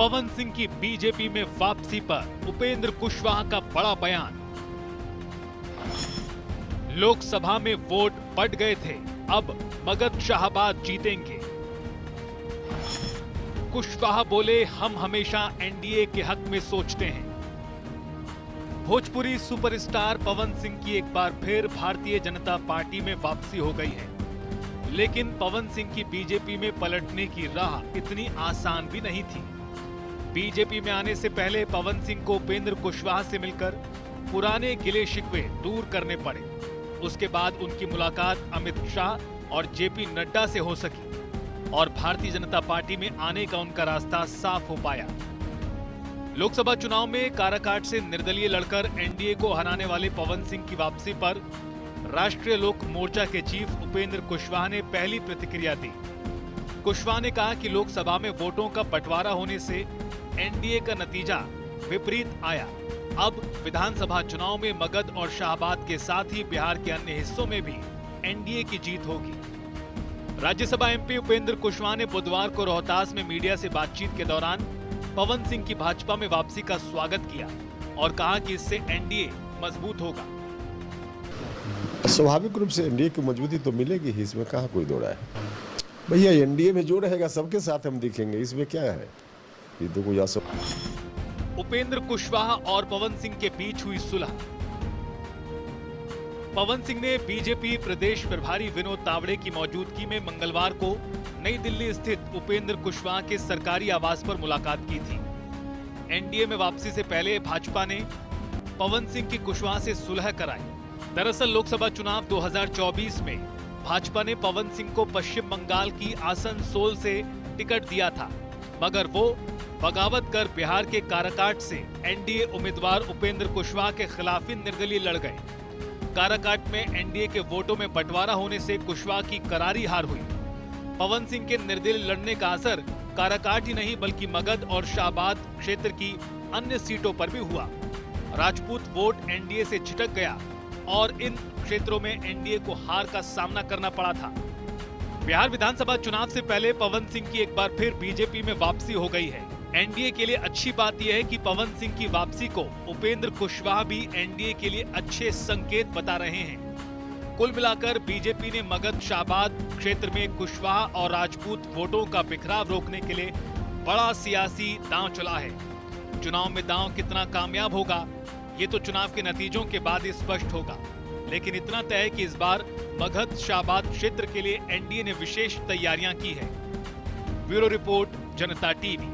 पवन सिंह की बीजेपी में वापसी पर उपेंद्र कुशवाहा का बड़ा बयान। लोकसभा में वोट पट गए थे, अब मगध शाहबाद जीतेंगे। कुशवाहा बोले, हम हमेशा एनडीए के हक में सोचते हैं। भोजपुरी सुपरस्टार पवन सिंह की एक बार फिर भारतीय जनता पार्टी में वापसी हो गई है, लेकिन पवन सिंह की बीजेपी में पलटने की राह इतनी आसान भी नहीं थी। बीजेपी में आने से पहले पवन सिंह को उपेंद्र कुशवाहा से मिलकर पुराने गिले शिकवे दूर करने पड़े। उसके बाद उनकी मुलाकात अमित शाह और जेपी नड्डा से हो सकी और भारतीय जनता पार्टी में आने का उनका रास्ता साफ हो पाया। लोकसभा चुनाव में काराकाट से निर्दलीय लड़कर एनडीए को हराने वाले पवन सिंह की वापसी पर राष्ट्रीय लोक मोर्चा के चीफ उपेंद्र कुशवाहा ने पहली प्रतिक्रिया दी। कुशवाहा ने कहा कि लोकसभा में वोटों का बंटवारा होने से एनडीए का नतीजा विपरीत आया। अब विधानसभा चुनाव में मगध और शाहबाद के साथ ही बिहार के अन्य हिस्सों में भी एनडीए की जीत होगी। राज्यसभा एमपी उपेंद्र कुशवाहा ने बुधवार को रोहतास में मीडिया से बातचीत के दौरान पवन सिंह की भाजपा में वापसी का स्वागत किया और कहा कि इससे एनडीए मजबूत होगा। स्वाभाविक रूप से एनडीए की मजबूती तो मिलेगी ही, इसमें कहाँ कोई दो राय है। भैया एनडीए में जो रहेगा सबके साथ हम दिखेंगे, इसमें क्या है, ये तो कोई उपेंद्र कुशवाहा और पवन सिंह के बीच हुई सुलह। पवन सिंह ने बीजेपी प्रदेश प्रभारी विनोद तावड़े की मौजूदगी में मंगलवार को नई दिल्ली स्थित उपेंद्र कुशवाहा के सरकारी आवास पर मुलाकात की थी। एनडीए में वापसी से पहले भाजपा ने पवन सिंह की कुशवाहा से सुलह कराई। दरअसल लोकसभा चुनाव 2024 में भाजपा ने पवन सिंह को पश्चिम बंगाल की आसनसोल से टिकट दिया था, मगर वो बगावत कर बिहार के काराकाट से एनडीए उम्मीदवार उपेंद्र कुशवाहा के खिलाफ ही निर्दलीय लड़ गए। काराकाट में एनडीए के वोटों में बंटवारा होने से कुशवाहा की करारी हार हुई। पवन सिंह के निर्दलीय लड़ने का असर काराकाट ही नहीं बल्कि मगध और शाहबाद क्षेत्र की अन्य सीटों पर भी हुआ। राजपूत वोट एनडीए से छिटक गया और इन क्षेत्रों में एनडीए को हार का सामना करना पड़ा था। बिहार विधानसभा चुनाव से पहले पवन सिंह की एक बार फिर बीजेपी में वापसी हो गई है। एनडीए के लिए अच्छी बात यह है कि पवन सिंह की वापसी को उपेंद्र कुशवाहा भी एनडीए के लिए अच्छे संकेत बता रहे हैं। कुल मिलाकर बीजेपी ने मगध शाहबाद क्षेत्र में कुशवाहा और राजपूत वोटों का बिखराव रोकने के लिए बड़ा सियासी दांव चला है। चुनाव में दांव कितना कामयाब होगा ये तो चुनाव के नतीजों के बाद ही स्पष्ट होगा, लेकिन इतना तय है कि इस बार मगध शाहबाद क्षेत्र के लिए एनडीए ने विशेष तैयारियां की है। ब्यूरो रिपोर्ट, जनता टीवी।